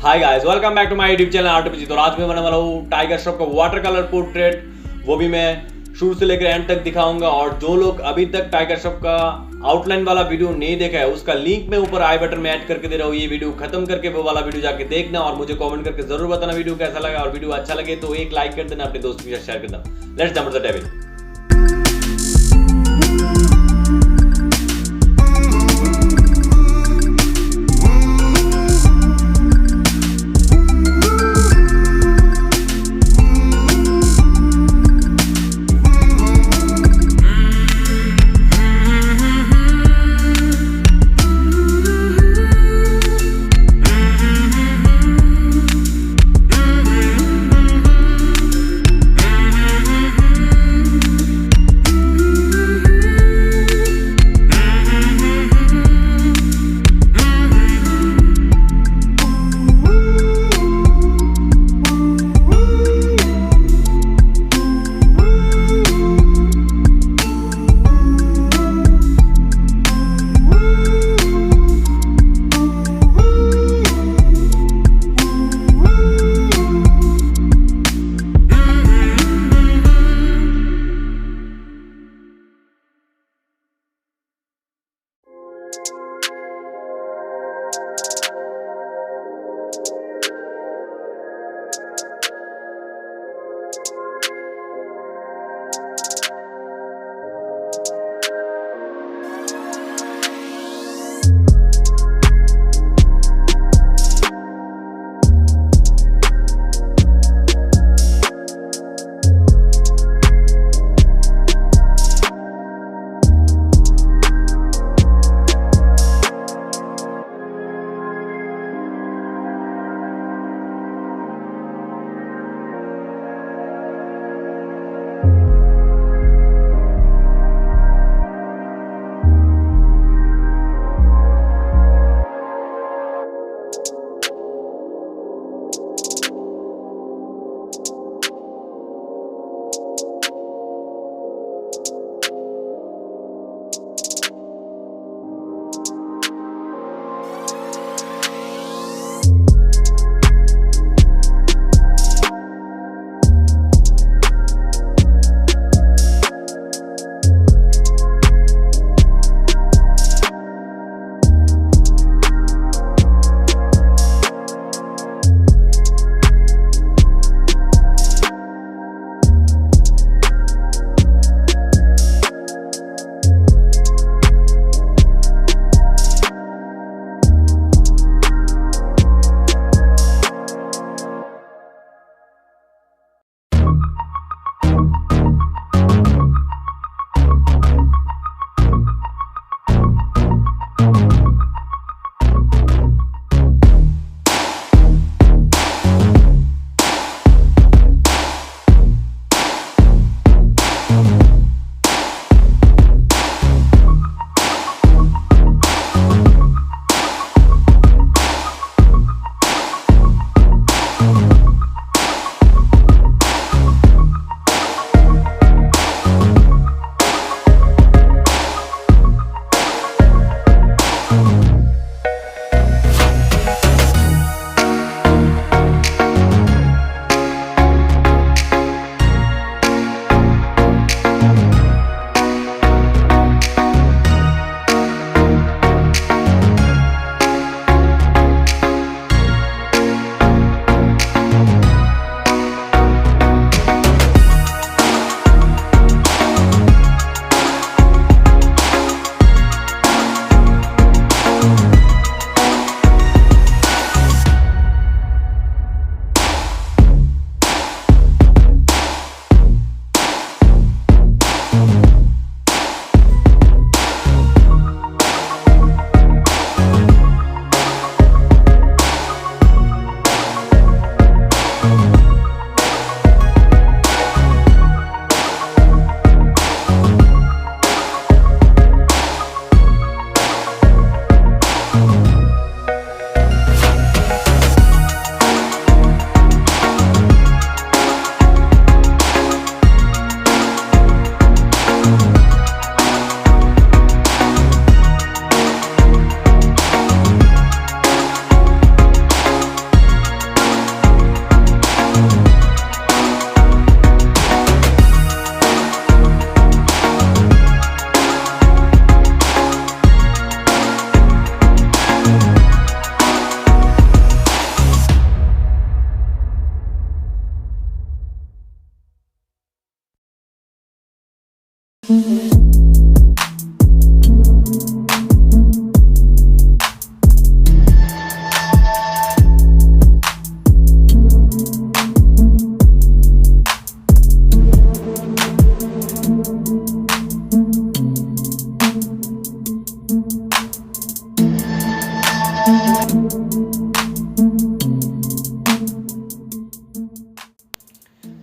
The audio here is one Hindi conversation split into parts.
Hi guys, welcome back to my YouTube channel artificial. तो आज मैं बनाने वाला हूँ टाइगर श्रॉफ का वाटर कलर पोर्ट्रेट, वो भी मैं शुरू से लेकर एंड तक दिखाऊंगा। और जो लोग अभी तक टाइगर श्रॉफ का आउटलाइन वाला वीडियो नहीं देखा है, उसका लिंक मैं ऊपर आई बटन में ऐड करके दे रहा हूँ। ये वीडियो खत्म करके वो वाला वीडियो जाके देखना और मुझे कमेंट करके जरूर बताना वीडियो कैसा लगा। और वीडियो अच्छा लगे तो एक लाइक कर देना, अपने दोस्त के साथ शेयर कर देना। Let's jump the devil.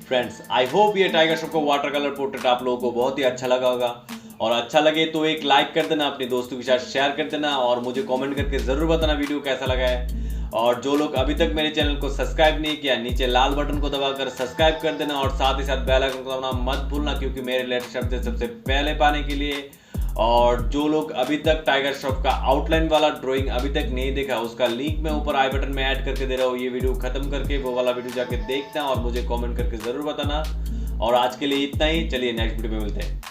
Friends, I hope ये टाइगर श्रॉफ का वाटर कलर पोर्ट्रेट आप लोगों को बहुत ही अच्छा लगा होगा, और अच्छा लगे तो एक लाइक कर देना, अपने दोस्तों के साथ शेयर कर देना, और मुझे कमेंट करके जरूर बताना वीडियो कैसा लगा है। और जो लोग अभी तक मेरे चैनल को सब्सक्राइब नहीं किया, नीचे लाल बटन को दबाकर सब्सक्राइब कर देना, और साथ ही साथ बेल आइकन को दबाना मत भूलना, क्योंकि मेरे लेटेस्ट अपडेट सबसे पहले पाने के लिए। और जो लोग अभी तक टाइगर श्रॉफ का आउटलाइन वाला ड्राइंग अभी तक नहीं देखा, उसका लिंक मैं ऊपर आई बटन में ऐड करके दे रहा हूँ। ये वीडियो खत्म करके वो वाला वीडियो जाके देखना और मुझे कमेंट करके जरूर बताना। और आज के लिए इतना ही, चलिए नेक्स्ट वीडियो में मिलते हैं।